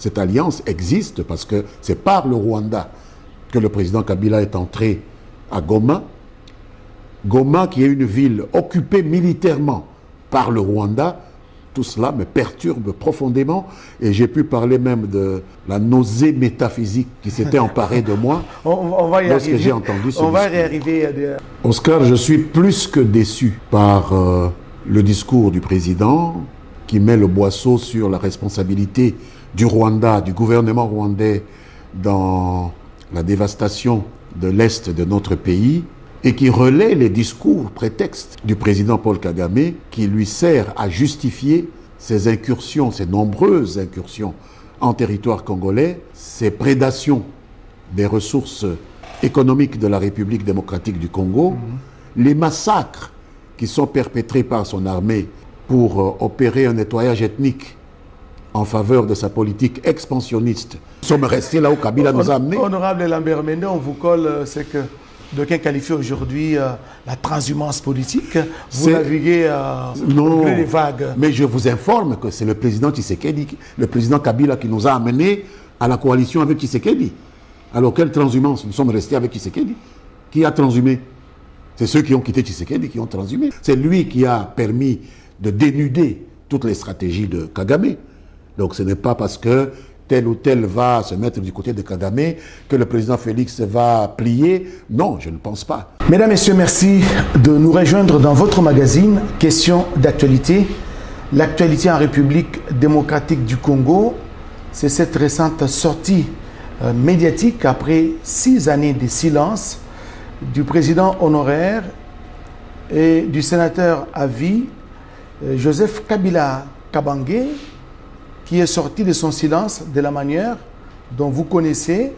Cette alliance existe parce que c'est par le Rwanda que le président Kabila est entré à Goma. Goma, qui est une ville occupée militairement par le Rwanda, tout cela me perturbe profondément et j'ai pu parler même de la nausée métaphysique qui s'était emparée de moi on va y lorsque arriver. j'ai entendu ce On va y discours. arriver. Oscar, je suis plus que déçu par le discours du président qui met le boisseau sur la responsabilité du Rwanda, du gouvernement rwandais dans la dévastation de l'Est de notre pays et qui relaie les discours prétextes du président Paul Kagame qui lui sert à justifier ses incursions, ses nombreuses incursions en territoire congolais, ses prédations des ressources économiques de la République démocratique du Congo, les massacres qui sont perpétrés par son armée pour opérer un nettoyage ethnique en faveur de sa politique expansionniste. Nous sommes restés là où Kabila nous a amenés. Honorable Lambert Mende, on vous colle ce que d'aucuns qualifient aujourd'hui la transhumance politique. Vous naviguez au bleu des vagues. Mais je vous informe que c'est le président Tshisekedi, le président Kabila qui nous a amenés à la coalition avec Tshisekedi. Alors quelle transhumance? Nous sommes restés avec Tshisekedi. Qui a transhumé? C'est ceux qui ont quitté Tshisekedi qui ont transhumé. C'est lui qui a permis de dénuder toutes les stratégies de Kagame. Donc ce n'est pas parce que tel ou tel va se mettre du côté de Kagame que le président Félix va plier. Non, je ne pense pas. Mesdames, Messieurs, merci de nous rejoindre dans votre magazine Questions d'actualité. L'actualité en République démocratique du Congo, c'est cette récente sortie médiatique après 6 années de silence du président honoraire et du sénateur à vie Joseph Kabila Kabange, qui est sorti de son silence de la manière dont vous connaissez.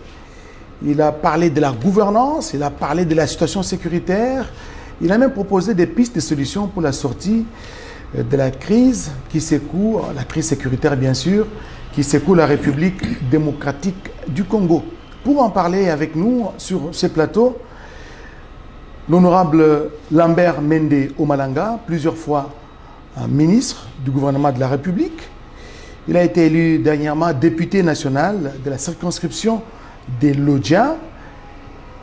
Il a parlé de la gouvernance, il a parlé de la situation sécuritaire, il a même proposé des pistes de solutions pour la sortie de la crise qui secoue, la crise sécuritaire bien sûr, qui secoue la République démocratique du Congo. Pour en parler avec nous sur ce plateau, l'honorable Lambert Mende Omalanga, plusieurs fois ministre du gouvernement de la République. Il a été élu dernièrement député national de la circonscription de Lodja.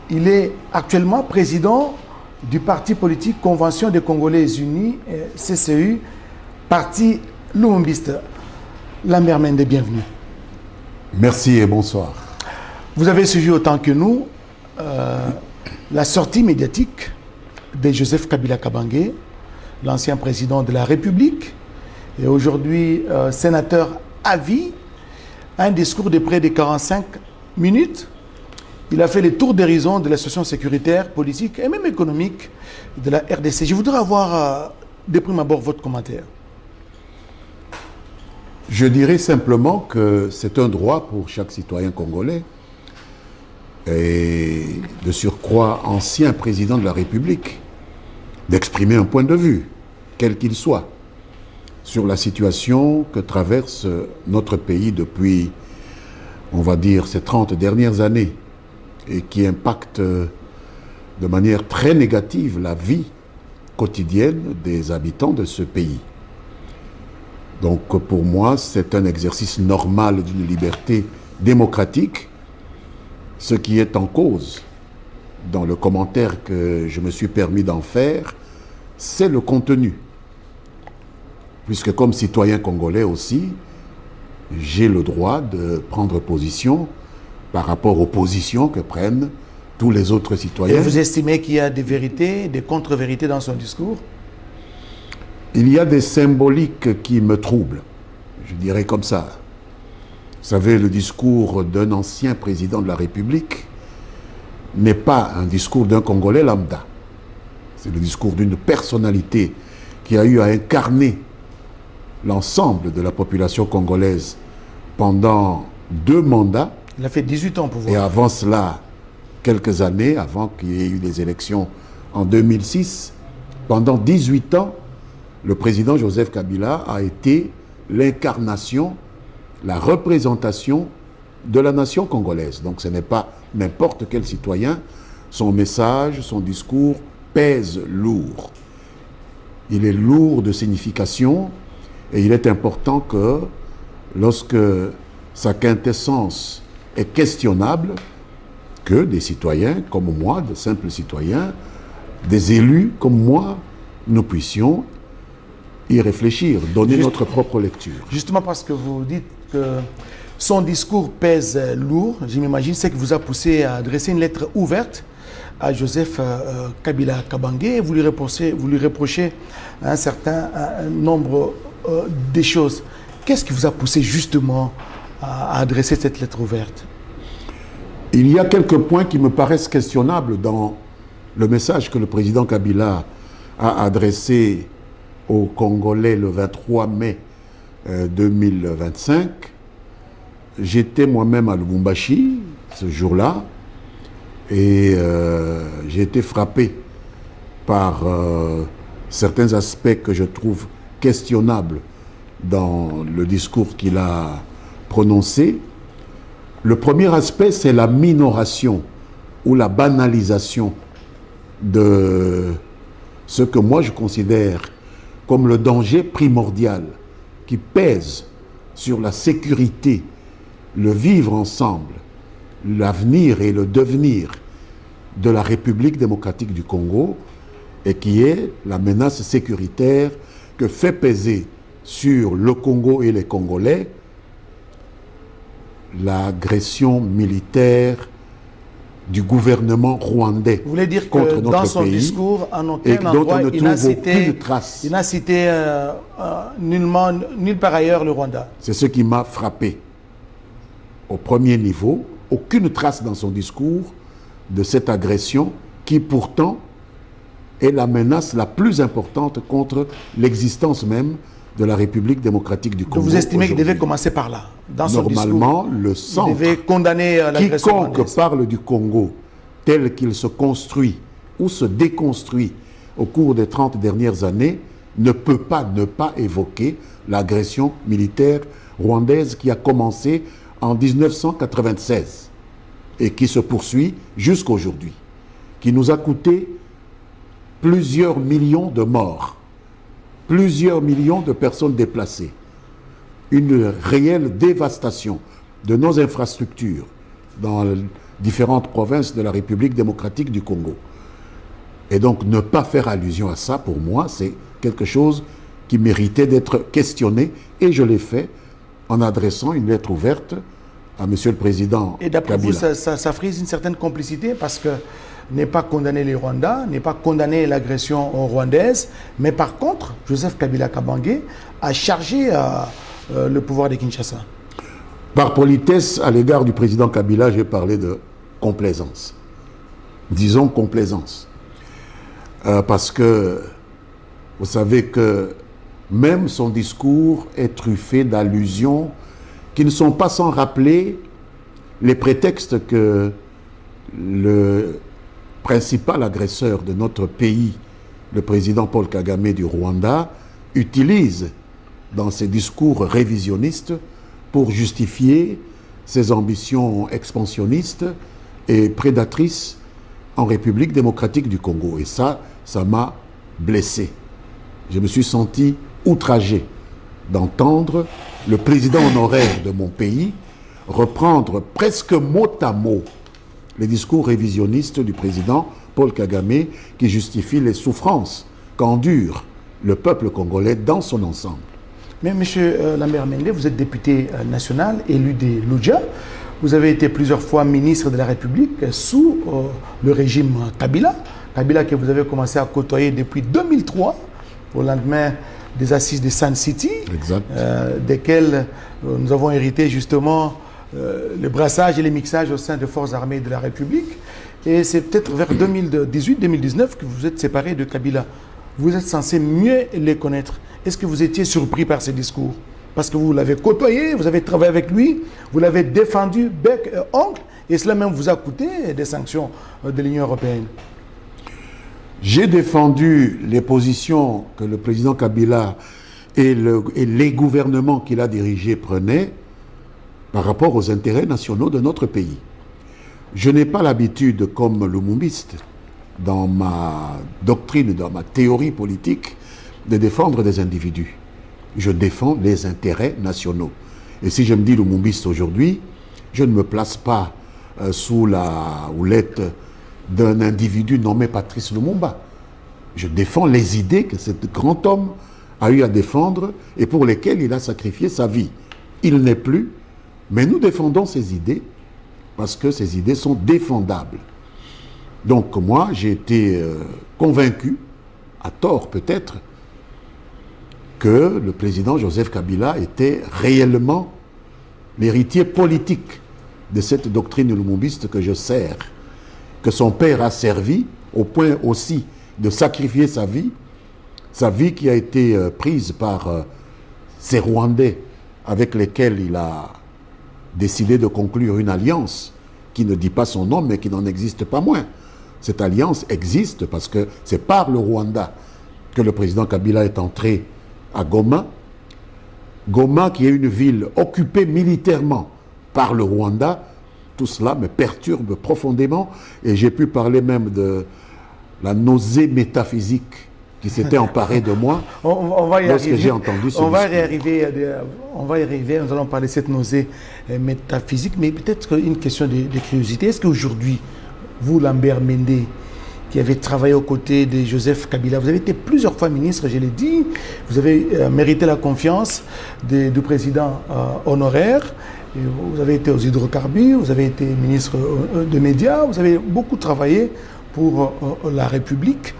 Il est actuellement président du parti politique Convention des Congolais Unis, CCU, parti lumumbiste. Lambert Mende, bienvenue. Merci et bonsoir. Vous avez suivi autant que nous la sortie médiatique de Joseph Kabila Kabange, l'ancien président de la République, et aujourd'hui sénateur à vie, un discours de près de 45 minutes. Il a fait le tour d'horizon de la situation sécuritaire, politique et même économique de la RDC. Je voudrais avoir de prime abord votre commentaire. Je dirais simplement que c'est un droit pour chaque citoyen congolais et de surcroît ancien président de la République d'exprimer un point de vue, quel qu'il soit, sur la situation que traverse notre pays depuis, on va dire, ces 30 dernières années et qui impacte de manière très négative la vie quotidienne des habitants de ce pays. Donc pour moi, c'est un exercice normal d'une liberté démocratique. Ce qui est en cause dans le commentaire que je me suis permis d'en faire, c'est le contenu. Puisque comme citoyen congolais aussi, j'ai le droit de prendre position par rapport aux positions que prennent tous les autres citoyens. Et vous estimez qu'il y a des vérités, des contre-vérités dans son discours? Il y a des symboliques qui me troublent, je dirais comme ça. Vous savez, le discours d'un ancien président de la République n'est pas un discours d'un Congolais lambda. C'est le discours d'une personnalité qui a eu à incarner l'ensemble de la population congolaise pendant 2 mandats. Il a fait 18 ans pour vous. Et avant cela, quelques années, avant qu'il y ait eu des élections en 2006, pendant 18 ans, le président Joseph Kabila a été l'incarnation, la représentation de la nation congolaise. Donc ce n'est pas n'importe quel citoyen. Son message, son discours pèse lourd. Il est lourd de signification et il est important que lorsque sa quintessence est questionnable, que des citoyens comme moi, de simples citoyens, des élus comme moi, nous puissions y réfléchir, donner notre propre lecture. Justement parce que vous dites que son discours pèse lourd, je m'imagine, c'est que vous a poussé à adresser une lettre ouverte à Joseph Kabila Kabange. Vous lui reprochez un certain nombre de choses. Qu'est-ce qui vous a poussé justement à adresser cette lettre ouverte? Il y a quelques points qui me paraissent questionnables dans le message que le président Kabila a adressé aux Congolais le 23 mai 2025. J'étais moi-même à Lubumbashi ce jour-là et j'ai été frappé par certains aspects que je trouve questionnables dans le discours qu'il a prononcé. Le premier aspect, c'est la minoration ou la banalisation de ce que moi je considère comme le danger primordial qui pèse sur la sécurité, le vivre ensemble, l'avenir et le devenir de la République démocratique du Congo, et qui est la menace sécuritaire que fait peser sur le Congo et les Congolais l'agression militaire du gouvernement rwandais. Vous voulez dire contre que notre dans son pays, discours, en et aucun dont endroit, on ne il n'a trouve cité, aucune trace. il n'a cité nulle part ailleurs le Rwanda. C'est ce qui m'a frappé. Au premier niveau, aucune trace dans son discours de cette agression qui pourtant est la menace la plus importante contre l'existence même de la République démocratique du Congo. Vous estimez qu'il devait commencer par là, dans son Normalement, discours, le centre, il devait condamner l'agression rwandaise. quiconque parle du Congo tel qu'il se construit ou se déconstruit au cours des 30 dernières années ne peut pas ne pas évoquer l'agression militaire rwandaise qui a commencé en 1996 et qui se poursuit jusqu'à aujourd'hui, qui nous a coûté plusieurs millions de morts, plusieurs millions de personnes déplacées, une réelle dévastation de nos infrastructures dans différentes provinces de la République démocratique du Congo. Et donc ne pas faire allusion à ça, pour moi, c'est quelque chose qui méritait d'être questionné, et je l'ai fait en adressant une lettre ouverte à Monsieur le Président Kabila. Et d'après vous, ça frise une certaine complicité, parce que n'est pas condamner les Rwandais, n'est pas condamner l'agression rwandaise, mais par contre, Joseph Kabila Kabange a chargé le pouvoir de Kinshasa. Par politesse à l'égard du président Kabila, j'ai parlé de complaisance. Disons complaisance. Parce que vous savez que même son discours est truffé d'allusions qui ne sont pas sans rappeler les prétextes que le principal agresseur de notre pays, le président Paul Kagame du Rwanda, utilise dans ses discours révisionnistes pour justifier ses ambitions expansionnistes et prédatrices en République démocratique du Congo. Et ça m'a blessé. Je me suis senti outragé d'entendre le président honoraire de mon pays reprendre presque mot à mot les discours révisionnistes du président Paul Kagame qui justifient les souffrances qu'endure le peuple congolais dans son ensemble. Mais M. Lambert Mende, vous êtes député national, élu des Loudja. Vous avez été plusieurs fois ministre de la République sous le régime Kabila. Kabila que vous avez commencé à côtoyer depuis 2003, au lendemain des assises de Sun City, desquelles nous avons hérité justement le brassage et les mixages au sein des forces armées de la République. Et c'est peut-être vers 2018-2019 que vous êtes séparé de Kabila. Vous êtes censé mieux les connaître. Est-ce que vous étiez surpris par ces discours? Parce que vous l'avez côtoyé, vous avez travaillé avec lui, vous l'avez défendu bec et ongle, et cela même vous a coûté des sanctions de l'Union européenne. J'ai défendu les positions que le président Kabila et les gouvernements qu'il a dirigés prenaient par rapport aux intérêts nationaux de notre pays. Je n'ai pas l'habitude, comme lumumbiste, dans ma doctrine, dans ma théorie politique, de défendre des individus. Je défends les intérêts nationaux. Et si je me dis lumumbiste aujourd'hui, je ne me place pas sous la houlette d'un individu nommé Patrice Lumumba. Je défends les idées que ce grand homme a eu à défendre et pour lesquelles il a sacrifié sa vie. Il n'est plus, mais nous défendons ces idées parce que ces idées sont défendables. Donc moi, j'ai été convaincu, à tort peut-être, que le président Joseph Kabila était réellement l'héritier politique de cette doctrine lumumbiste que je sers, que son père a servi au point aussi de sacrifier sa vie qui a été prise par ces Rwandais avec lesquels il a décidé de conclure une alliance qui ne dit pas son nom mais qui n'en existe pas moins. Cette alliance existe parce que c'est par le Rwanda que le président Kabila est entré à Goma. Goma qui est une ville occupée militairement par le Rwanda. Tout cela me perturbe profondément et j'ai pu parler même de la nausée métaphysique qui s'était emparée de moi lorsque j'ai entendu ce discours. On va y arriver, nous allons parler de cette nausée métaphysique, mais peut-être une question de curiosité. Est-ce qu'aujourd'hui, vous, Lambert Mende, qui avez travaillé aux côtés de Joseph Kabila, vous avez été plusieurs fois ministre, je l'ai dit, vous avez mérité la confiance du président honoraire, vous avez été aux hydrocarbures, vous avez été ministre de médias, vous avez beaucoup travaillé pour la République.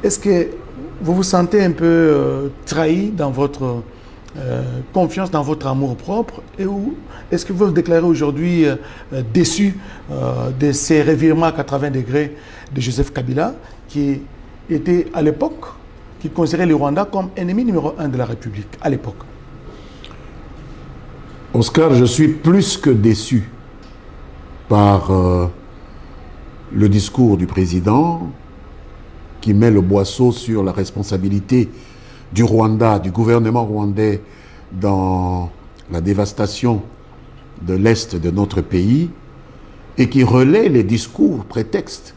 Est-ce que vous vous sentez un peu trahi dans votre confiance, dans votre amour propre, et est-ce que vous vous déclarez aujourd'hui déçu de ces revirements à 80 degrés de Joseph Kabila, qui était à l'époque, qui considérait le Rwanda comme ennemi numéro 1 de la République, à l'époque? Oscar, je suis plus que déçu par le discours du président qui met le boisseau sur la responsabilité du Rwanda, du gouvernement rwandais dans la dévastation de l'Est de notre pays et qui relaie les discours prétextes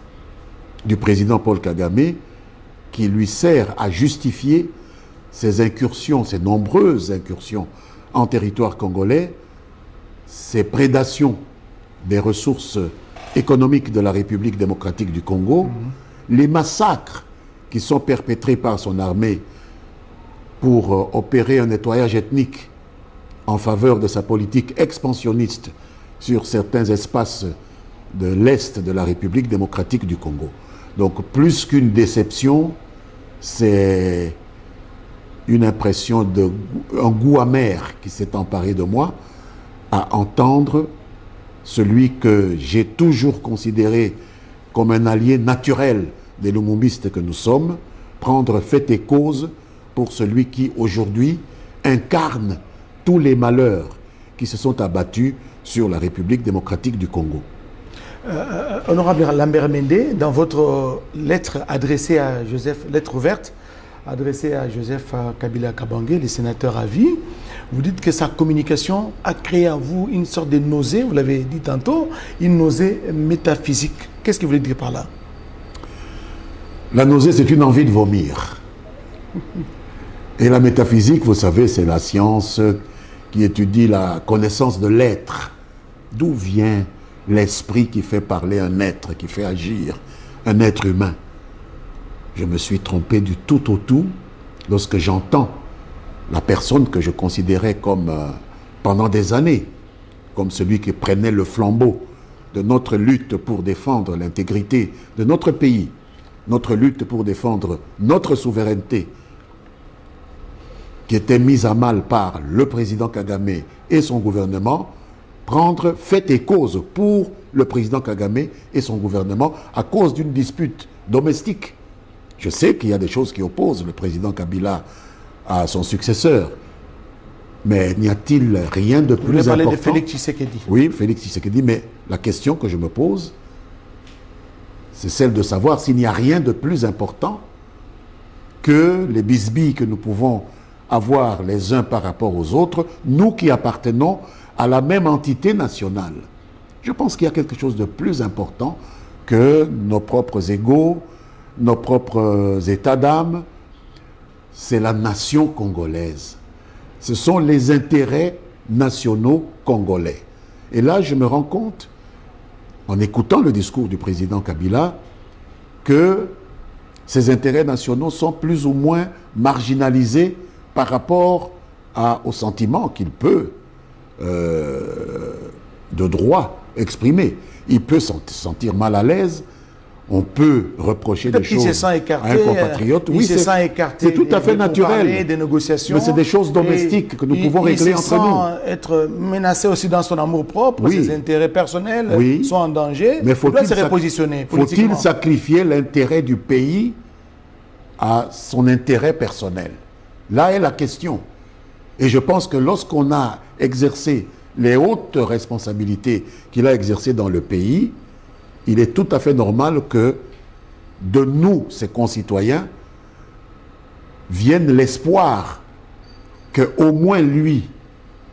du président Paul Kagame qui lui sert à justifier ces incursions, ces nombreuses incursions en territoire congolais, ces prédations des ressources économiques de la République démocratique du Congo, les massacres qui sont perpétrés par son armée pour opérer un nettoyage ethnique en faveur de sa politique expansionniste sur certains espaces de l'Est de la République démocratique du Congo. Donc plus qu'une déception, c'est une impression un goût amer qui s'est emparé de moi à entendre celui que j'ai toujours considéré comme un allié naturel des lumumbistes que nous sommes, prendre fait et cause pour celui qui aujourd'hui incarne tous les malheurs qui se sont abattus sur la République démocratique du Congo. Honorable Lambert Mende, dans votre lettre adressée à Joseph, lettre ouverte, adressée à Joseph Kabila Kabange, le sénateur à vie, vous dites que sa communication a créé à vous une sorte de nausée, vous l'avez dit tantôt, une nausée métaphysique. Qu'est-ce que vous voulez dire par là? La nausée, c'est une envie de vomir. Et la métaphysique, vous savez, c'est la science qui étudie la connaissance de l'être. D'où vient l'esprit qui fait parler un être, qui fait agir un être humain? Je me suis trompé du tout au tout lorsque j'entends la personne que je considérais comme, pendant des années, comme celui qui prenait le flambeau de notre lutte pour défendre l'intégrité de notre pays, notre lutte pour défendre notre souveraineté, qui était mise à mal par le président Kagame et son gouvernement, prendre fait et cause pour le président Kagame et son gouvernement à cause d'une dispute domestique. Je sais qu'il y a des choses qui opposent le président Kabila à son successeur, mais n'y a-t-il rien de plus important? Vous parlez de Félix Tshisekedi. Oui, Félix Tshisekedi, mais la question que je me pose, c'est celle de savoir s'il n'y a rien de plus important que les bisbilles que nous pouvons avoir les uns par rapport aux autres, nous qui appartenons à la même entité nationale. Je pense qu'il y a quelque chose de plus important que nos propres égos, nos propres états d'âme. C'est la nation congolaise. Ce sont les intérêts nationaux congolais. Et là, je me rends compte, en écoutant le discours du président Kabila, que ces intérêts nationaux sont plus ou moins marginalisés par rapport au sentiment qu'il peut, de droit, exprimer. Il peut se sentir mal à l'aise. On peut reprocher des choses à un compatriote. Oui, c'est tout à fait naturel. Des négociations. Mais c'est des choses domestiques que nous pouvons régler entre nous. Il être menacé aussi dans son amour propre, ses intérêts personnels sont en danger. Mais faut-il se repositionner politiquement? Faut-il sacrifier l'intérêt du pays à son intérêt personnel? Là est la question. Et je pense que lorsqu'on a exercé les hautes responsabilités qu'il a exercées dans le pays, il est tout à fait normal que de nous, ses concitoyens, vienne l'espoir qu'au moins lui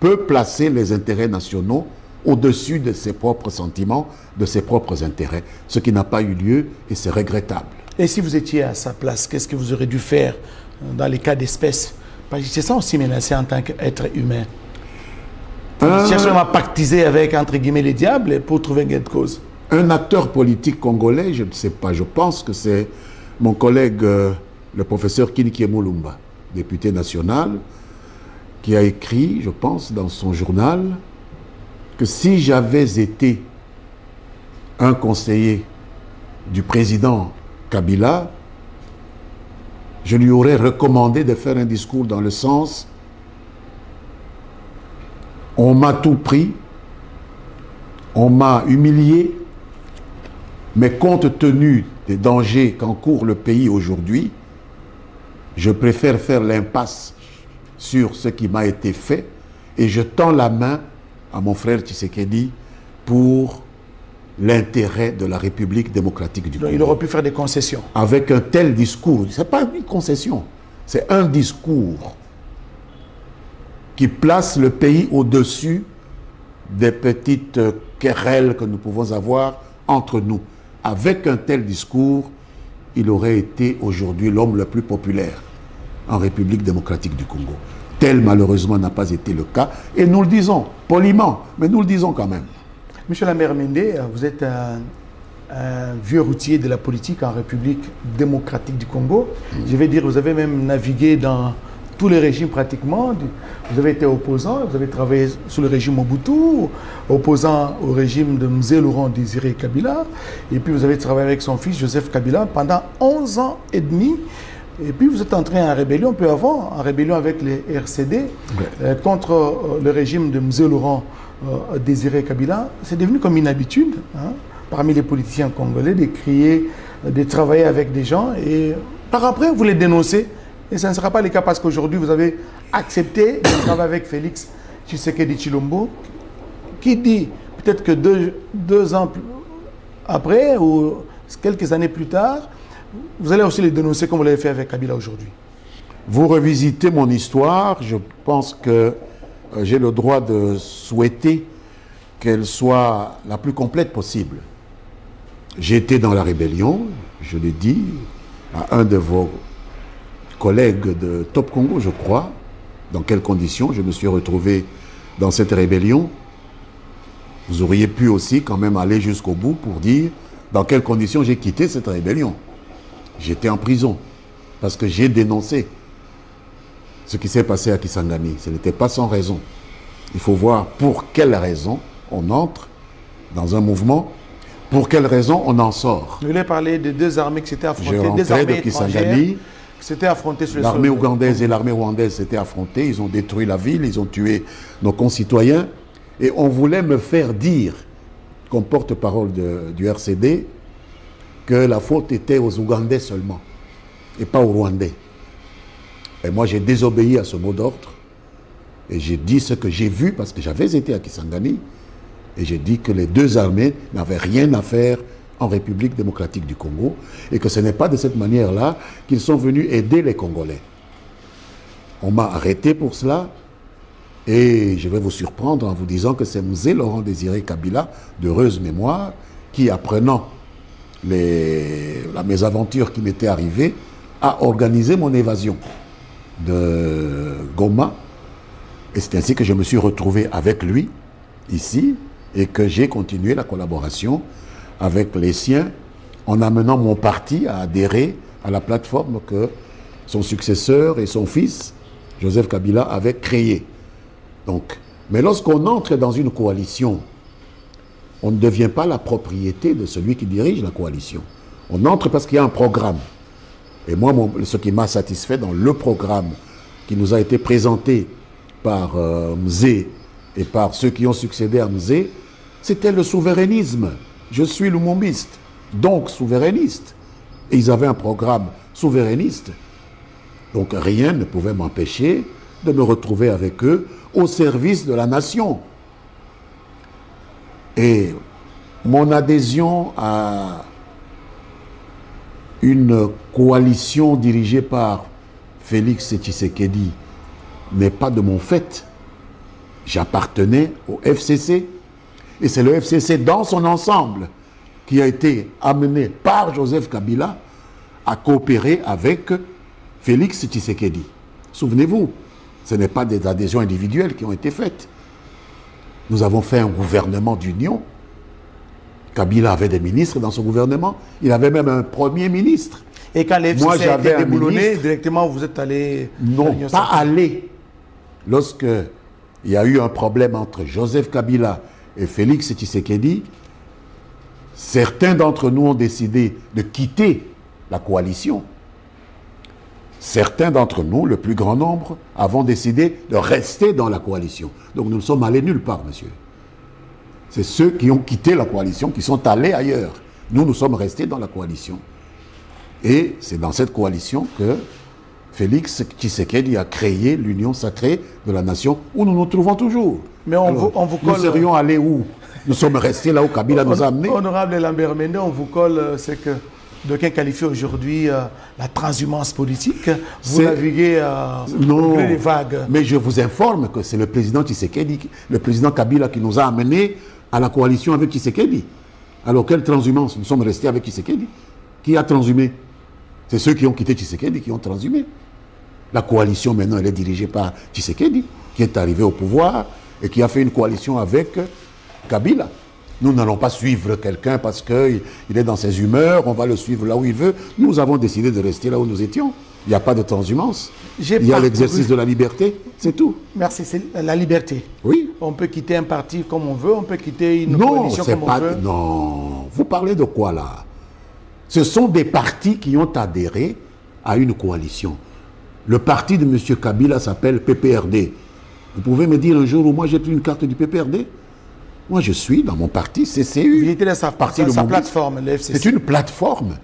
peut placer les intérêts nationaux au-dessus de ses propres sentiments, de ses propres intérêts, ce qui n'a pas eu lieu et c'est regrettable. Et si vous étiez à sa place, qu'est-ce que vous auriez dû faire dans les cas d'espèce? Parce que c'est ça aussi menacé en tant qu'être humain. Cherche même à pactiser avec, entre guillemets, les diables pour trouver gain de cause. Un acteur politique congolais, je ne sais pas, je pense que c'est mon collègue, le professeur Kiniki Moulumba, député national, qui a écrit, je pense, dans son journal, que si j'avais été un conseiller du président Kabila, je lui aurais recommandé de faire un discours dans le sens « on m'a tout pris, on m'a humilié, mais compte tenu des dangers qu'encourt le pays aujourd'hui, je préfère faire l'impasse sur ce qui m'a été fait et je tends la main à mon frère Tshisekedi pour l'intérêt de la République démocratique du Congo. » Il aurait pu faire des concessions. Avec un tel discours, ce n'est pas une concession, c'est un discours qui place le pays au-dessus des petites querelles que nous pouvons avoir entre nous. Avec un tel discours, il aurait été aujourd'hui l'homme le plus populaire en République démocratique du Congo. Tel, malheureusement, n'a pas été le cas. Et nous le disons, poliment, mais nous le disons quand même. Monsieur Lambert Mende, vous êtes un vieux routier de la politique en République démocratique du Congo. Je vais dire, vous avez même navigué dans tous les régimes pratiquement. Vous avez été opposant, vous avez travaillé sous le régime Mobutu, opposant au régime de Mzee Laurent Désiré Kabila, et puis vous avez travaillé avec son fils Joseph Kabila pendant 11 ans et demi, et puis vous êtes entré en rébellion peu avant, en rébellion avec les RCD, contre le régime de Mzee Laurent Désiré Kabila. C'est devenu comme une habitude, hein, parmi les politiciens congolais, de crier, de travailler avec des gens, et par après vous les dénoncez. Et ça ne sera pas le cas parce qu'aujourd'hui, vous avez accepté de travailler avec Félix Tshisekedi Tshilombo, qui dit peut-être que deux ans après ou quelques années plus tard, vous allez aussi les dénoncer comme vous l'avez fait avec Kabila aujourd'hui. Vous revisitez mon histoire, je pense que j'ai le droit de souhaiter qu'elle soit la plus complète possible. J'ai été dans la rébellion, je l'ai dit, à un de vos collègue de Top Congo, je crois, dans quelles conditions je me suis retrouvé dans cette rébellion. Vous auriez pu aussi quand même aller jusqu'au bout pour dire dans quelles conditions j'ai quitté cette rébellion. J'étais en prison parce que j'ai dénoncé ce qui s'est passé à Kisangani. Ce n'était pas sans raison. Il faut voir pour quelle raison on entre dans un mouvement, pour quelle raison on en sort. Vous voulez parler de deux armées qui s'étaient affrontées, des armées étrangères. C'était affronté sur le sol. L'armée ougandaise et l'armée rwandaise s'étaient affrontées, ils ont détruit la ville, ils ont tué nos concitoyens. Et on voulait me faire dire, comme porte-parole du RCD, que la faute était aux Ougandais seulement, et pas aux Rwandais. Et moi j'ai désobéi à ce mot d'ordre, et j'ai dit ce que j'ai vu, parce que j'avais été à Kisangani, et j'ai dit que les deux armées n'avaient rien à faire en République démocratique du Congo, et que ce n'est pas de cette manière-là qu'ils sont venus aider les Congolais. On m'a arrêté pour cela, et je vais vous surprendre en vous disant que c'est Mzee Laurent Désiré Kabila, d'heureuse mémoire, qui, apprenant la mésaventure qui m'était arrivée, a organisé mon évasion de Goma Et c'est ainsi que je me suis retrouvé avec lui, ici, et que j'ai continué la collaboration avec les siens en amenant mon parti à adhérer à la plateforme que son successeur et son fils, Joseph Kabila, avaient créée. Donc, mais lorsqu'on entre dans une coalition, on ne devient pas la propriété de celui qui dirige la coalition. On entre parce qu'il y a un programme. Et moi, ce qui m'a satisfait dans le programme qui nous a été présenté par Mzé et par ceux qui ont succédé à Mzé, c'était le souverainisme. Je suis lumumbiste, donc souverainiste. Et ils avaient un programme souverainiste. Donc rien ne pouvait m'empêcher de me retrouver avec eux au service de la nation. Et mon adhésion à une coalition dirigée par Félix Tshisekedi n'est pas de mon fait. J'appartenais au FCC. Et c'est le FCC dans son ensemble qui a été amené par Joseph Kabila à coopérer avec Félix Tshisekedi. Souvenez-vous, ce n'est pas des adhésions individuelles qui ont été faites. Nous avons fait un gouvernement d'union. Kabila avait des ministres dans son gouvernement. Il avait même un premier ministre. Et quand les FCC a été déboulonné, directement vous êtes allé... Non, pas allé. Lorsque il y a eu un problème entre Joseph Kabila et Félix Tshisekedi, certains d'entre nous ont décidé de quitter la coalition. Certains d'entre nous, le plus grand nombre, avons décidé de rester dans la coalition. Donc nous ne sommes allés nulle part, monsieur. C'est ceux qui ont quitté la coalition qui sont allés ailleurs. Nous, nous sommes restés dans la coalition. Et c'est dans cette coalition que Félix Tshisekedi a créé l'Union sacrée de la nation où nous nous trouvons toujours. Mais on vous colle... Nous serions allés où? Nous sommes restés là où Kabila nous a amenés. Honorable Lambert Mende, on vous colle ce que d'aucuns qualifient aujourd'hui la transhumance politique. Vous naviguez les vagues. Mais je vous informe que c'est le président Tshisekedi, le président Kabila qui nous a amenés à la coalition avec Tshisekedi. Alors quelle transhumance? Nous sommes restés avec Tshisekedi. Qui a transhumé? C'est ceux qui ont quitté Tshisekedi qui ont transhumé. La coalition maintenant elle est dirigée par Tshisekedi, qui est arrivé au pouvoir et qui a fait une coalition avec Kabila. Nous n'allons pas suivre quelqu'un parce qu'il est dans ses humeurs, on va le suivre là où il veut. Nous avons décidé de rester là où nous étions. Il n'y a pas de transhumance. Il y a l'exercice de la liberté, c'est tout. Merci, c'est la liberté. Oui. On peut quitter un parti comme on veut, on peut quitter une coalition comme on veut. Non, vous parlez de quoi là? Ce sont des partis qui ont adhéré à une coalition. Le parti de M. Kabila s'appelle PPRD. Vous pouvez me dire un jour où moi j'ai pris une carte du PPRD? Moi, je suis dans mon parti CCU. Il était dans sa plateforme, le FCC. C'est une plateforme.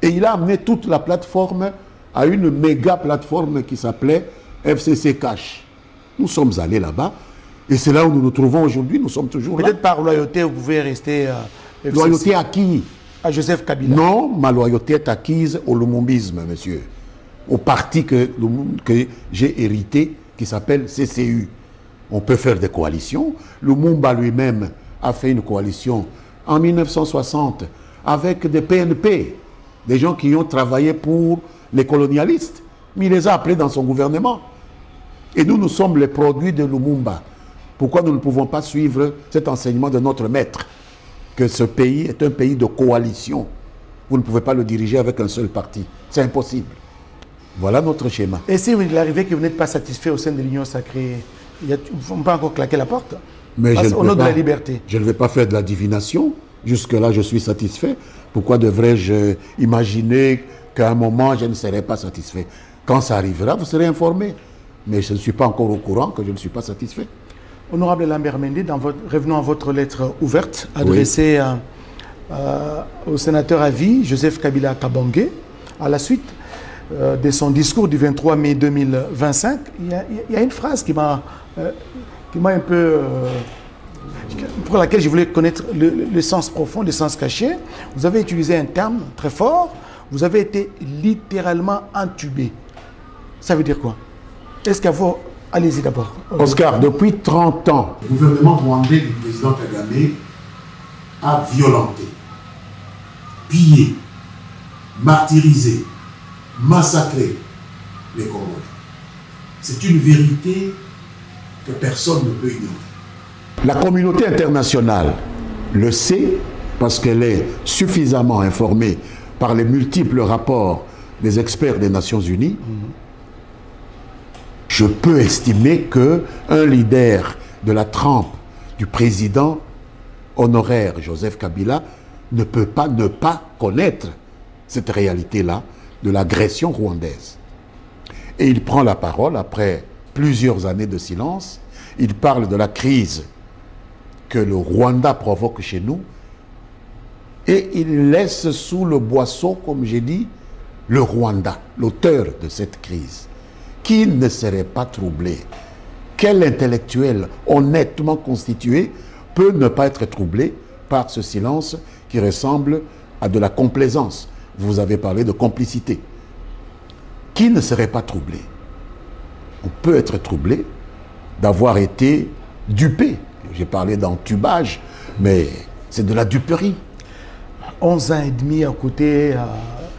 Et il a amené toute la plateforme à une méga plateforme qui s'appelait FCC Cash. Nous sommes allés là-bas. Et c'est là où nous nous trouvons aujourd'hui. Nous sommes toujours là. Peut-être par loyauté, vous pouvez rester... FCC. Loyauté à qui? À Joseph Kabila. Non, ma loyauté est acquise au lumumbisme, monsieur. Au parti que j'ai hérité, qui s'appelle CCU. On peut faire des coalitions. Lumumba lui-même a fait une coalition en 1960 avec des PNP, des gens qui ont travaillé pour les colonialistes. Mais il les a appelés dans son gouvernement. Et nous, nous sommes les produits de Lumumba. Pourquoi nous ne pouvons pas suivre cet enseignement de notre maître? Que ce pays est un pays de coalition. Vous ne pouvez pas le diriger avec un seul parti. C'est impossible. Voilà notre schéma. Et si il arrivait que vous n'êtes pas satisfait au sein de l'Union sacrée, il ne faut pas encore claquer la porte. Mais au nom de la liberté. Je ne vais pas faire de la divination. Jusque-là, je suis satisfait. Pourquoi devrais-je imaginer qu'à un moment, je ne serai pas satisfait? Quand ça arrivera, vous serez informé. Mais je ne suis pas encore au courant que je ne suis pas satisfait. Honorable Lambert Mende, revenons à votre lettre ouverte adressée au sénateur à vie, Joseph Kabila Kabange, à la suite de son discours du 23 mai 2025. Il y a une phrase qui m'a un peu... pour laquelle je voulais connaître le sens profond, le sens caché. Vous avez utilisé un terme très fort. Vous avez été littéralement entubé. Ça veut dire quoi? Est-ce qu'il faut... Allez-y d'abord. Oscar, depuis 30 ans, le gouvernement rwandais du président Kagame a violenté, pillé, martyrisé, massacré les Congolais. C'est une vérité que personne ne peut ignorer. La communauté internationale le sait parce qu'elle est suffisamment informée par les multiples rapports des experts des Nations Unies. Je peux estimer qu'un leader de la trempe du président honoraire Joseph Kabila ne peut pas ne pas connaître cette réalité-là de l'agression rwandaise. Et il prend la parole après plusieurs années de silence. Il parle de la crise que le Rwanda provoque chez nous et il laisse sous le boisseau, comme j'ai dit, le Rwanda, l'auteur de cette crise. Qui ne serait pas troublé? Quel intellectuel honnêtement constitué peut ne pas être troublé par ce silence qui ressemble à de la complaisance? Vous avez parlé de complicité. Qui ne serait pas troublé? On peut être troublé d'avoir été dupé. J'ai parlé d'entubage, mais c'est de la duperie. 11 ans et demi à côté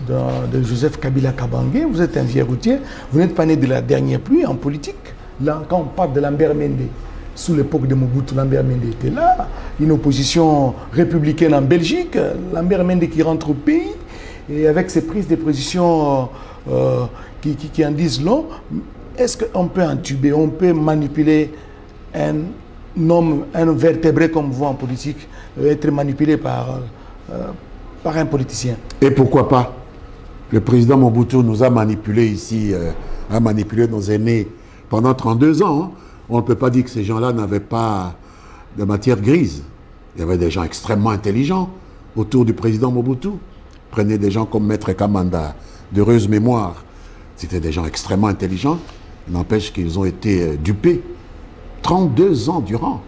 de Joseph Kabila Kabange, vous êtes un vieux routier, vous n'êtes pas né de la dernière pluie en politique. Là, quand on parle de Lambert Mende, sous l'époque de Mobutu, Lambert Mende était là, une opposition républicaine en Belgique, Lambert Mende qui rentre au pays, et avec ses prises de position qui en disent long, est-ce qu'on peut entuber, on peut manipuler un homme, un vertébré comme vous en politique, être manipulé par un politicien? Et pourquoi pas? Le président Mobutu nous a manipulés ici, a manipulé nos aînés pendant 32 ans. Hein. On ne peut pas dire que ces gens-là n'avaient pas de matière grise. Il y avait des gens extrêmement intelligents autour du président Mobutu. Prenez des gens comme Maître Kamanda, d'heureuse mémoire. C'était des gens extrêmement intelligents. Il n'empêche qu'ils ont été dupés 32 ans durant.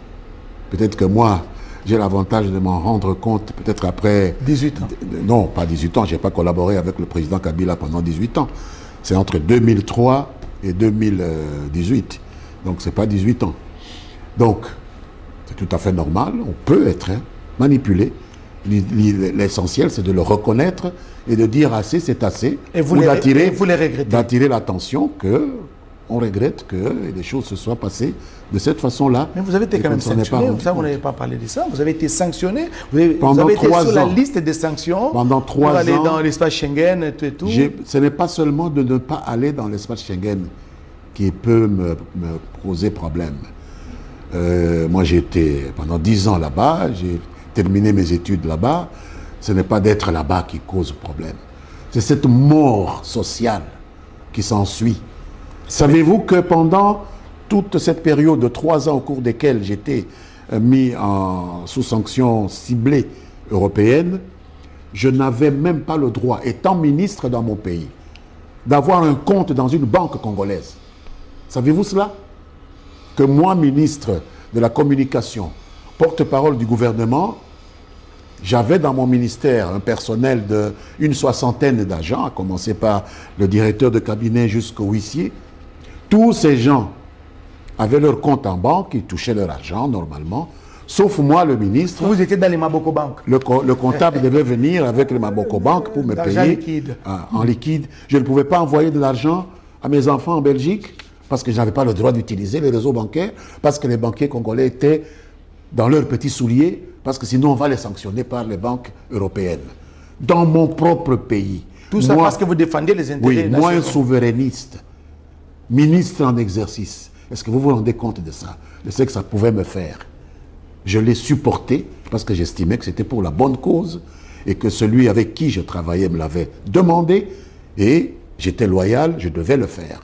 Peut-être que moi, j'ai l'avantage de m'en rendre compte peut-être après... 18 ans. Non, pas 18 ans. Je n'ai pas collaboré avec le président Kabila pendant 18 ans. C'est entre 2003 et 2018. Donc, ce n'est pas 18 ans. Donc, c'est tout à fait normal. On peut être manipulé. L'essentiel, c'est de le reconnaître et de dire assez, c'est assez. Et vous les regrettez. D'attirer l'attention que on regrette que les choses se soient passées de cette façon-là. Mais vous avez été quand même sanctionné, ça, vous n'avez pas parlé de ça. Vous avez été sanctionné, vous avez été sur la liste des sanctions. Pendant 3 ans. Pour aller dans l'espace Schengen et tout. Ce n'est pas seulement de ne pas aller dans l'espace Schengen qui peut me poser problème. Moi, j'ai été pendant 10 ans là-bas, j'ai terminé mes études là-bas. Ce n'est pas d'être là-bas qui cause problème. C'est cette mort sociale qui s'ensuit. Savez-vous que pendant toute cette période de 3 ans au cours desquels j'étais mis sous sanctions ciblées européennes, je n'avais même pas le droit, étant ministre dans mon pays, d'avoir un compte dans une banque congolaise. Savez-vous cela? Que moi, ministre de la communication, porte-parole du gouvernement, j'avais dans mon ministère un personnel d'une 60aine d'agents, à commencer par le directeur de cabinet jusqu'au huissier. Tous ces gens avaient leur compte en banque, ils touchaient leur argent normalement, sauf moi, le ministre. Vous étiez dans les Maboko Bank. Le comptable devait venir avec les Maboko Bank pour me payer liquide. En liquide. Je ne pouvais pas envoyer de l'argent à mes enfants en Belgique parce que je n'avais pas le droit d'utiliser les réseaux bancaires, parce que les banquiers congolais étaient dans leurs petits souliers, parce que sinon on va les sanctionner par les banques européennes. Dans mon propre pays. Tout ça parce que vous défendez les intérêts nationaux. Moi, un souverainiste, ministre en exercice, est-ce que vous vous rendez compte de ça? De ce que ça pouvait me faire? Je l'ai supporté parce que j'estimais que c'était pour la bonne cause et que celui avec qui je travaillais me l'avait demandé et j'étais loyal, je devais le faire.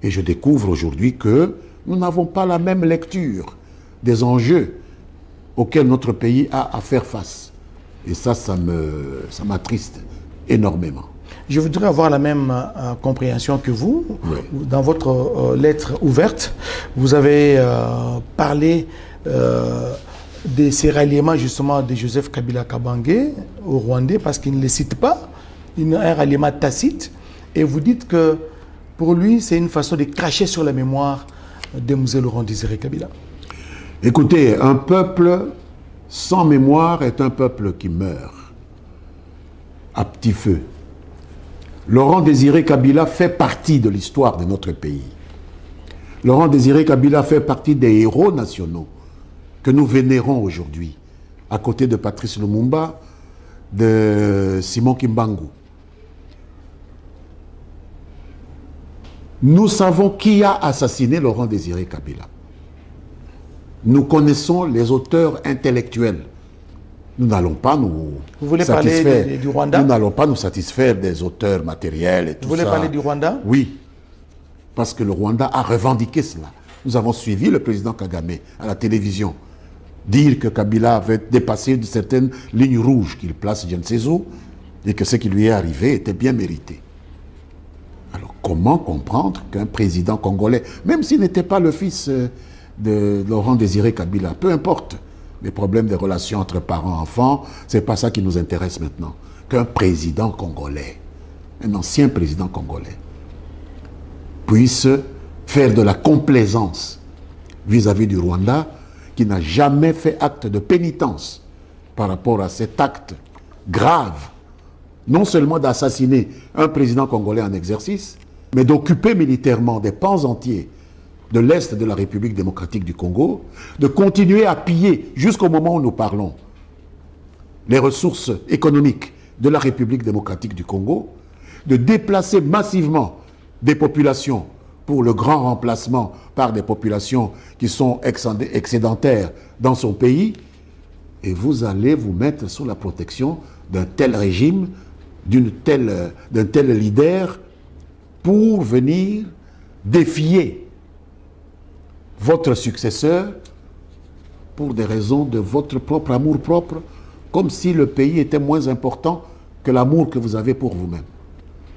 Et je découvre aujourd'hui que nous n'avons pas la même lecture des enjeux auxquels notre pays a à faire face. Et ça m'attriste énormément. Je voudrais avoir la même compréhension que vous. Oui. Dans votre lettre ouverte, vous avez parlé de ces ralliements justement de Joseph Kabila Kabange au Rwandais parce qu'il ne les cite pas, un ralliement tacite, et vous dites que pour lui c'est une façon de cracher sur la mémoire de M. Laurent Désiré Kabila. Écoutez, un peuple sans mémoire est un peuple qui meurt à petit feu. Laurent Désiré Kabila fait partie de l'histoire de notre pays. Laurent Désiré Kabila fait partie des héros nationaux que nous vénérons aujourd'hui, à côté de Patrice Lumumba, de Simon Kimbangu. Nous savons qui a assassiné Laurent Désiré Kabila. Nous connaissons les auteurs intellectuels. Nous n'allons pas nous Vous voulez satisfaire. parler du Rwanda? Nous n'allons pas nous satisfaire des auteurs matériels et tout ça. Vous voulez parler du Rwanda? Oui, parce que le Rwanda a revendiqué cela. Nous avons suivi le président Kagame à la télévision dire que Kabila avait dépassé de certaines lignes rouges qu'il place je ne sais où et que ce qui lui est arrivé était bien mérité. Alors comment comprendre qu'un président congolais, même s'il n'était pas le fils de Laurent Désiré Kabila, peu importe, les problèmes des relations entre parents-enfants, c'est pas ça qui nous intéresse maintenant. Qu'un président congolais, un ancien président congolais, puisse faire de la complaisance vis-à-vis du Rwanda, qui n'a jamais fait acte de pénitence par rapport à cet acte grave, non seulement d'assassiner un président congolais en exercice, mais d'occuper militairement des pans entiers de l'Est de la République démocratique du Congo, de continuer à piller, jusqu'au moment où nous parlons, les ressources économiques de la République démocratique du Congo, de déplacer massivement des populations pour le grand remplacement par des populations qui sont excédentaires dans son pays, et vous allez vous mettre sous la protection d'un tel régime, d'un tel leader, pour venir défier votre successeur pour des raisons de votre propre amour-propre, comme si le pays était moins important que l'amour que vous avez pour vous-même.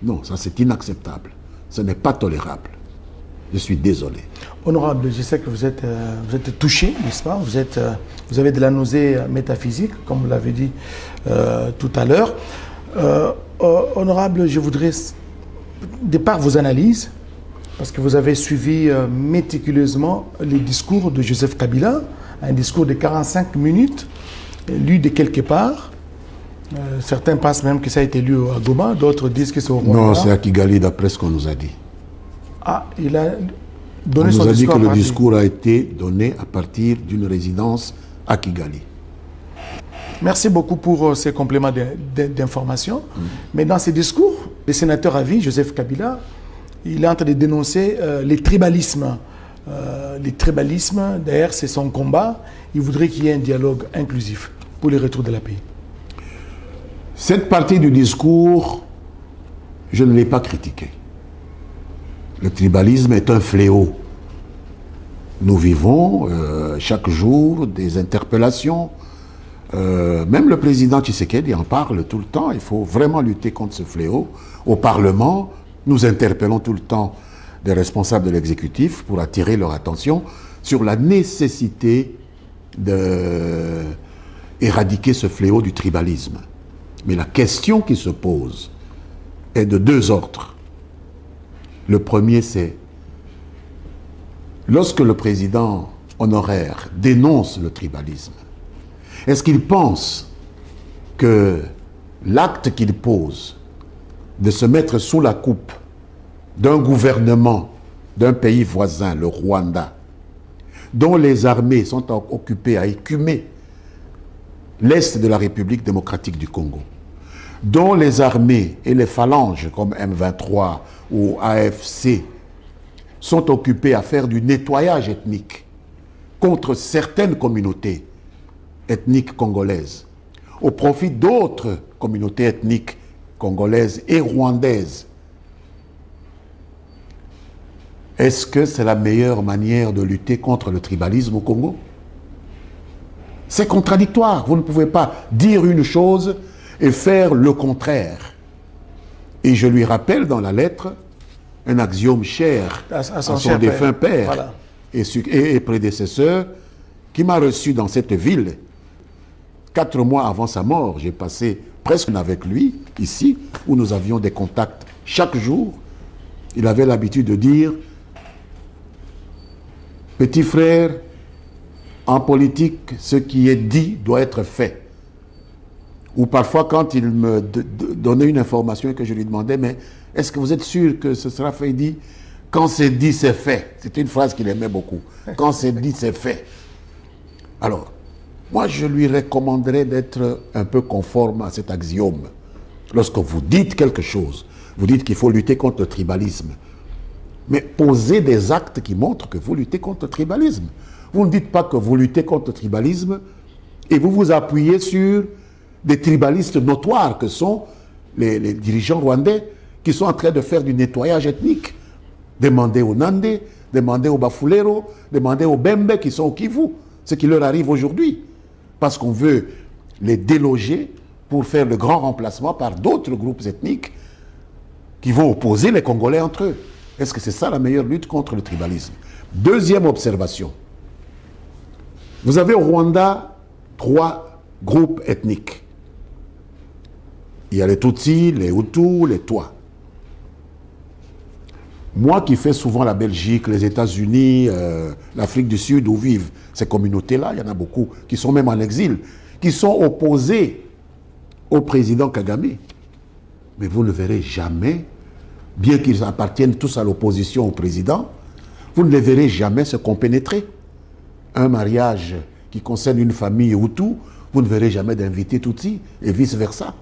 Non, ça c'est inacceptable. Ce n'est pas tolérable. Je suis désolé. Honorable, je sais que vous êtes touché, n'est-ce pas? Vous avez de la nausée métaphysique, comme vous l'avez dit tout à l'heure. Honorable, je voudrais, de par vos analyses, parce que vous avez suivi méticuleusement les discours de Joseph Kabila, un discours de 45 minutes, lu de quelque part. Certains pensent même que ça a été lu à Goma, d'autres disent que c'est au Rwanda. Non, c'est à Kigali, d'après ce qu'on nous a dit. Ah, il a donné son discours. On nous a dit que le partir. discours a été donné à partir d'une résidence à Kigali. Merci beaucoup pour ces compléments d'information. Mais dans ces discours, le sénateur à vie, Joseph Kabila, il est en train de dénoncer les tribalismes. Les tribalismes, d'ailleurs, c'est son combat. Il voudrait qu'il y ait un dialogue inclusif pour le retour de la paix. Cette partie du discours, je ne l'ai pas critiquée. Le tribalisme est un fléau. Nous vivons chaque jour des interpellations. Même le président Tshisekedi en parle tout le temps. Il faut vraiment lutter contre ce fléau. Au Parlement, nous interpellons tout le temps des responsables de l'exécutif pour attirer leur attention sur la nécessité d'éradiquer ce fléau du tribalisme. Mais la question qui se pose est de deux ordres. Le premier, c'est lorsque le président honoraire dénonce le tribalisme, est-ce qu'il pense que l'acte qu'il pose de se mettre sous la coupe d'un gouvernement d'un pays voisin, le Rwanda, dont les armées sont occupées à écumer l'Est de la République démocratique du Congo, dont les armées et les phalanges comme M23 ou AFC sont occupés à faire du nettoyage ethnique contre certaines communautés ethniques congolaises, au profit d'autres communautés ethniques congolaises et rwandaises. Est-ce que c'est la meilleure manière de lutter contre le tribalisme au Congo? C'est contradictoire. Vous ne pouvez pas dire une chose et faire le contraire. Et je lui rappelle dans la lettre un axiome cher à son défunt père voilà. et prédécesseur, qui m'a reçu dans cette ville 4 mois avant sa mort. J'ai passé presque avec lui, ici, où nous avions des contacts chaque jour. Il avait l'habitude de dire: petit frère, en politique, ce qui est dit doit être fait. Ou parfois, quand il me donnait une information et que je lui demandais: mais est-ce que vous êtes sûr que ce sera fait? Il dit: Quand c'est dit, c'est fait. C'était une phrase qu'il aimait beaucoup. Quand c'est dit, c'est fait. Alors, moi, je lui recommanderais d'être un peu conforme à cet axiome. Lorsque vous dites quelque chose, vous dites qu'il faut lutter contre le tribalisme. Mais posez des actes qui montrent que vous luttez contre le tribalisme. Vous ne dites pas que vous luttez contre le tribalisme et vous vous appuyez sur des tribalistes notoires que sont les dirigeants rwandais qui sont en train de faire du nettoyage ethnique. Demandez aux Nandé, demandez aux Bafulero, demandez aux Bembe qui sont au Kivu, ce qui leur arrive aujourd'hui. Parce qu'on veut les déloger pour faire le grand remplacement par d'autres groupes ethniques qui vont opposer les Congolais entre eux. Est-ce que c'est ça la meilleure lutte contre le tribalisme? Deuxième observation. Vous avez au Rwanda 3 groupes ethniques. Il y a les Tutsis, les Hutus, les Twa. Moi qui fais souvent la Belgique, les États-Unis, l'Afrique du Sud où vivent ces communautés-là, il y en a beaucoup qui sont même en exil, qui sont opposés au président Kagame. Mais vous ne verrez jamais, bien qu'ils appartiennent tous à l'opposition au président, vous ne les verrez jamais se compénétrer. Un mariage qui concerne une famille Hutu, vous ne verrez jamais d'invité Tutsi et vice-versa.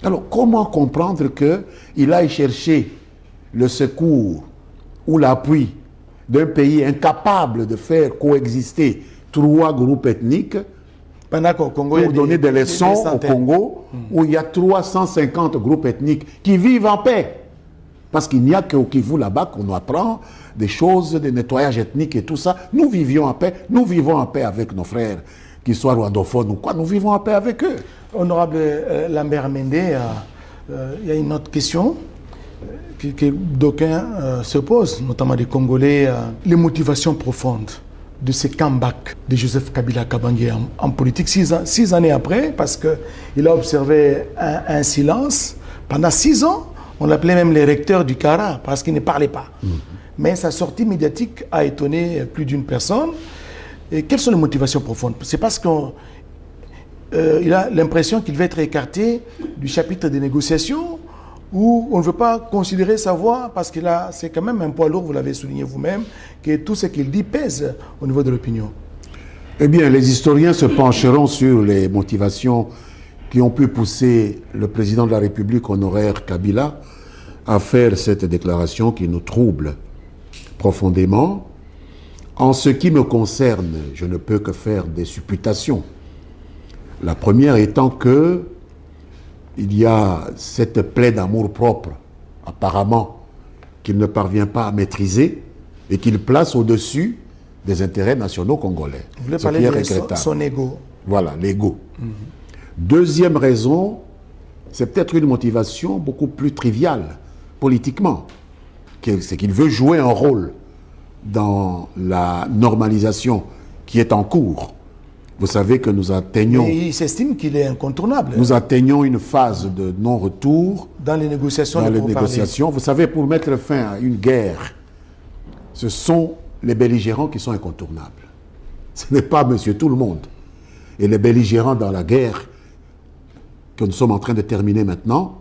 Alors comment comprendre qu'il aille chercher le secours ou l'appui d'un pays incapable de faire coexister 3 groupes ethniques pour donner des leçons au Congo où il y a 350 groupes ethniques qui vivent en paix. Parce qu'il n'y a qu'au Kivu là-bas qu'on apprend des choses, des nettoyages ethniques et tout ça. Nous vivions en paix, nous vivons en paix avec nos frères, qu'ils soient rwandophones ou quoi, nous vivons en paix avec eux. Honorable Lambert Mende, il y a une autre question que d'aucuns se posent, notamment des Congolais, les motivations profondes de ce comeback de Joseph Kabila Kabange en politique 6 années après, parce qu'il a observé un silence pendant 6 ans. On l'appelait même les recteurs du Kara, parce qu'il ne parlait pas. Mais sa sortie médiatique a étonné plus d'une personne. Et quelles sont les motivations profondes? C'est parce qu'il a l'impression qu'il va être écarté du chapitre des négociations, où on ne veut pas considérer sa voix, parce que c'est quand même un poids lourd, vous l'avez souligné vous-même, que tout ce qu'il dit pèse au niveau de l'opinion. Eh bien, les historiens se pencheront sur les motivations qui ont pu pousser le président de la République honoraire Kabila à faire cette déclaration qui nous trouble profondément. En ce qui me concerne, je ne peux que faire des supputations. La première étant que il y a cette plaie d'amour-propre, apparemment, qu'il ne parvient pas à maîtriser et qu'il place au-dessus des intérêts nationaux congolais. Vous voulez parler de son ego. Voilà, l'ego. Deuxième raison, c'est peut-être une motivation beaucoup plus triviale, politiquement. C'est qu'il veut jouer un rôle dans la normalisation qui est en cours. Vous savez que nous atteignons... Mais il s'estime qu'il est incontournable. Nous atteignons une phase de non-retour. Dans les négociations. Vous savez, pour mettre fin à une guerre, ce sont les belligérants qui sont incontournables. Ce n'est pas monsieur tout le monde. Et les belligérants dans la guerre que nous sommes en train de terminer maintenant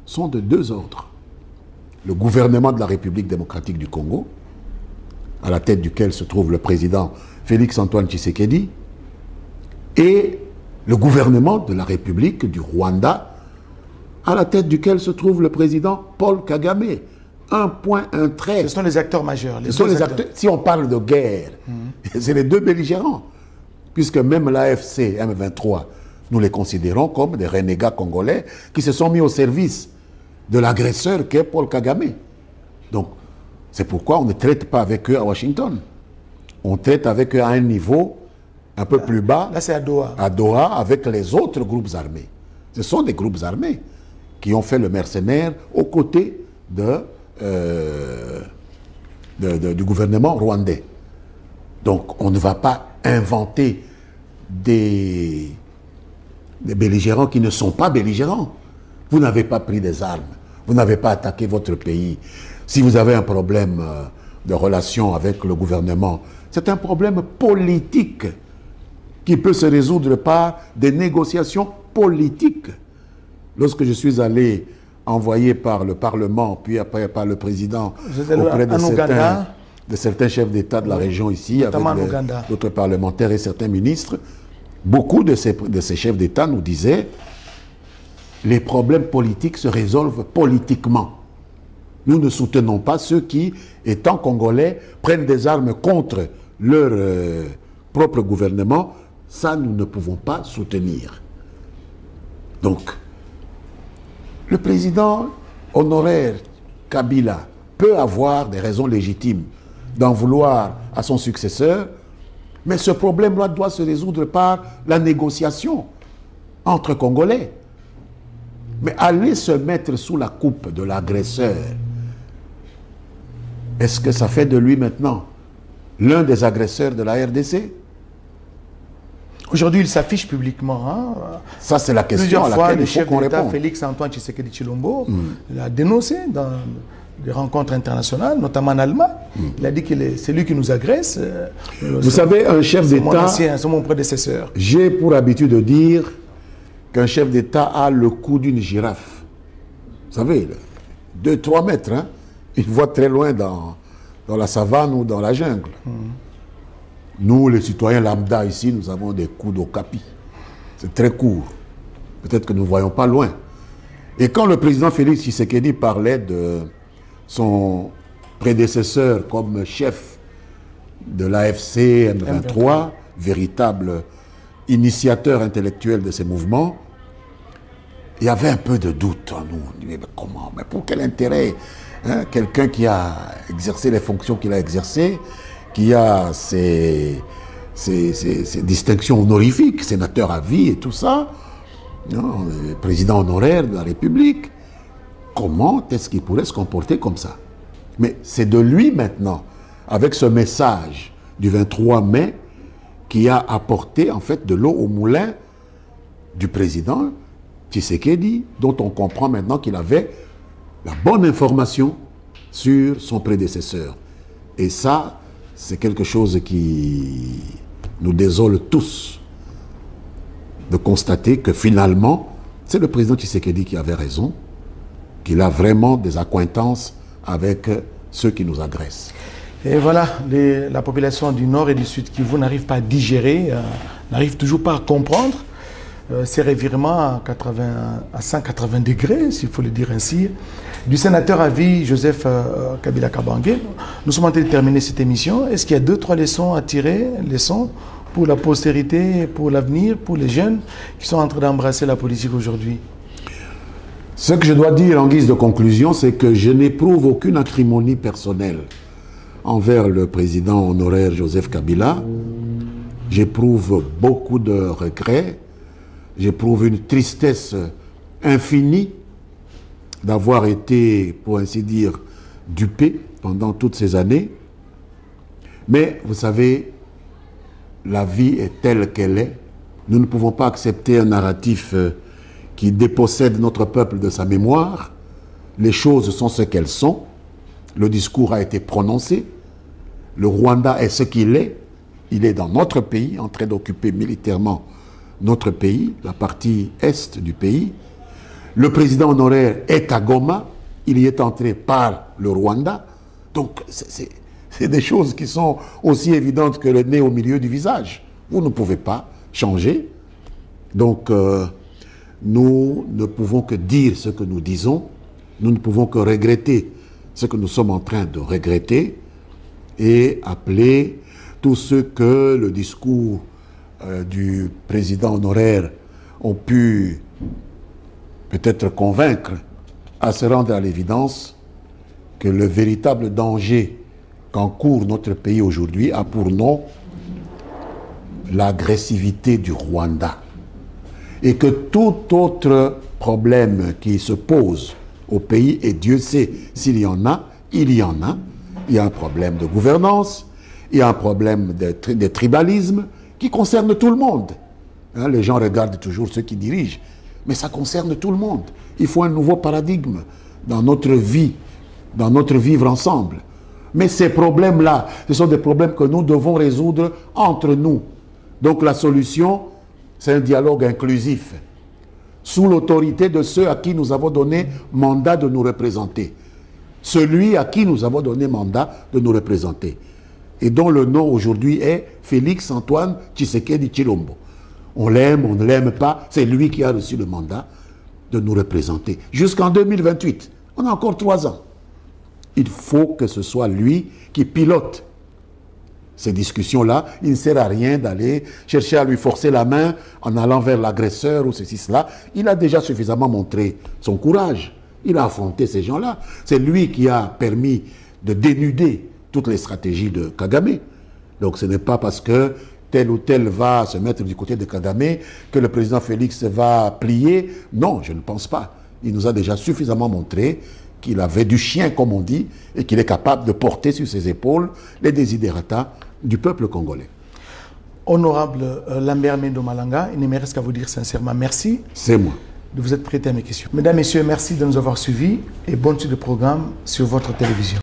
sont de 2 ordres. Le gouvernement de la République démocratique du Congo, à la tête duquel se trouve le président Félix-Antoine Tshisekedi, et le gouvernement de la République du Rwanda, à la tête duquel se trouve le président Paul Kagame. Un point, un trait. Ce sont les acteurs majeurs. Si on parle de guerre, c'est les 2 belligérants. Puisque même l'AFC, M23, nous les considérons comme des renégats congolais qui se sont mis au service de l'agresseur qu'est Paul Kagame. Donc, c'est pourquoi on ne traite pas avec eux à Washington. On traite avec eux à un niveau un peu plus bas. Là, c'est à Doha. À Doha, avec les autres groupes armés. Ce sont des groupes armés qui ont fait le mercenaire aux côtés du gouvernement rwandais. Donc, on ne va pas inventer des belligérants qui ne sont pas belligérants. Vous n'avez pas pris des armes. Vous n'avez pas attaqué votre pays. Si vous avez un problème de relation avec le gouvernement, c'est un problème politique qui peut se résoudre par des négociations politiques. Lorsque je suis allé envoyés par le Parlement, puis après par le président auprès de certains chefs d'État de la région ici, avec d'autres parlementaires et certains ministres, beaucoup de ces chefs d'État nous disaient les problèmes politiques se résolvent politiquement. Nous ne soutenons pas ceux qui, étant congolais, prennent des armes contre leur propre gouvernement. Ça, nous ne pouvons pas soutenir. Donc, le président honoraire Kabila peut avoir des raisons légitimes d'en vouloir à son successeur, mais ce problème-là doit se résoudre par la négociation entre Congolais. Mais aller se mettre sous la coupe de l'agresseur, est-ce que ça fait de lui maintenant l'un des agresseurs de la RDC? Aujourd'hui, il s'affiche publiquement. Hein. Ça, c'est la question à laquelle il faut qu'on réponde. Félix-Antoine Tshisekedi Tshilombo l'a dénoncé dans des rencontres internationales, notamment en Allemagne. Il a dit que c'est lui qui nous agresse. Vous savez, un chef d'État... C'est mon prédécesseur. J'ai pour habitude de dire qu'un chef d'État a le cou d'une girafe. Vous savez, 2-3 mètres, hein, il voit très loin dans la savane ou dans la jungle. Nous, les citoyens lambda ici, nous avons des coups d'okapi. C'est très court. Peut-être que nous ne voyons pas loin. Et quand le président Félix Tshisekedi parlait de son prédécesseur comme chef de l'AFC M23, véritable initiateur intellectuel de ces mouvements, il y avait un peu de doute en nous. On dit, mais comment? Mais pour quel intérêt, hein? Quelqu'un qui a exercé les fonctions qu'il a exercées, qui a ses distinctions honorifiques, sénateur à vie et tout ça, non, président honoraire de la République, comment est-ce qu'il pourrait se comporter comme ça? Mais c'est de lui maintenant, avec ce message du 23 mai, qui a apporté en fait de l'eau au moulin du président Tshisekedi, dont on comprend maintenant qu'il avait la bonne information sur son prédécesseur. Et ça, c'est quelque chose qui nous désole tous de constater que finalement, c'est le président Tshisekedi qui avait raison, qu'il a vraiment des accointances avec ceux qui nous agressent. Et voilà, la population du Nord et du Sud Kivu n'arrive pas à digérer, n'arrive toujours pas à comprendre ces revirements à 180 degrés, s'il faut le dire ainsi, du sénateur à vie Joseph Kabila Kabange. Nous sommes en train de terminer cette émission. Est-ce qu'il y a 2-3 leçons à tirer, leçons pour la postérité, pour l'avenir, pour les jeunes qui sont en train d'embrasser la politique aujourd'hui? Ce que je dois dire en guise de conclusion, c'est que je n'éprouve aucune acrimonie personnelle envers le président honoraire Joseph Kabila. J'éprouve beaucoup de regrets, j'éprouve une tristesse infinie d'avoir été, pour ainsi dire, dupé pendant toutes ces années. Mais vous savez, la vie est telle qu'elle est. Nous ne pouvons pas accepter un narratif qui dépossède notre peuple de sa mémoire. Les choses sont ce qu'elles sont. Le discours a été prononcé. Le Rwanda est ce qu'il est. Il est dans notre pays, en train d'occuper militairement notre pays, la partie est du pays. Le président honoraire est à Goma. Il y est entré par le Rwanda. Donc, c'est des choses qui sont aussi évidentes que le nez au milieu du visage. Vous ne pouvez pas changer. Donc, nous ne pouvons que dire ce que nous disons. Nous ne pouvons que regretter ce que nous sommes en train de regretter et appeler tous ceux que le discours du président honoraire ont pu peut-être convaincre à se rendre à l'évidence que le véritable danger qu'encourt notre pays aujourd'hui a pour nom l'agressivité du Rwanda. Et que tout autre problème qui se pose au pays, et Dieu sait s'il y en a, il y en a. Il y a un problème de gouvernance, il y a un problème de tribalisme qui concerne tout le monde. Hein, les gens regardent toujours ceux qui dirigent, mais ça concerne tout le monde. Il faut un nouveau paradigme dans notre vie, dans notre vivre ensemble. Mais ces problèmes-là, ce sont des problèmes que nous devons résoudre entre nous. Donc la solution, c'est un dialogue inclusif. sous l'autorité de ceux à qui nous avons donné mandat de nous représenter. Celui à qui nous avons donné mandat de nous représenter. Et dont le nom aujourd'hui est Félix Antoine Tshisekedi Tshilombo. On l'aime, on ne l'aime pas, c'est lui qui a reçu le mandat de nous représenter. Jusqu'en 2028, on a encore 3 ans. Il faut que ce soit lui qui pilote ces discussions-là. Il ne sert à rien d'aller chercher à lui forcer la main en allant vers l'agresseur ou ceci, cela. Il a déjà suffisamment montré son courage. Il a affronté ces gens-là. C'est lui qui a permis de dénuder toutes les stratégies de Kagame. Donc ce n'est pas parce que tel ou tel va se mettre du côté de Kagame que le président Félix va plier. Non, je ne pense pas. Il nous a déjà suffisamment montré qu'il avait du chien, comme on dit, et qu'il est capable de porter sur ses épaules les désidératas du peuple congolais. Honorable Lambert Mendo Malanga, il ne me reste qu'à vous dire sincèrement merci. C'est moi. De vous être prêté à mes questions. Mesdames, Messieurs, merci de nous avoir suivis et bonne suite de programme sur votre télévision.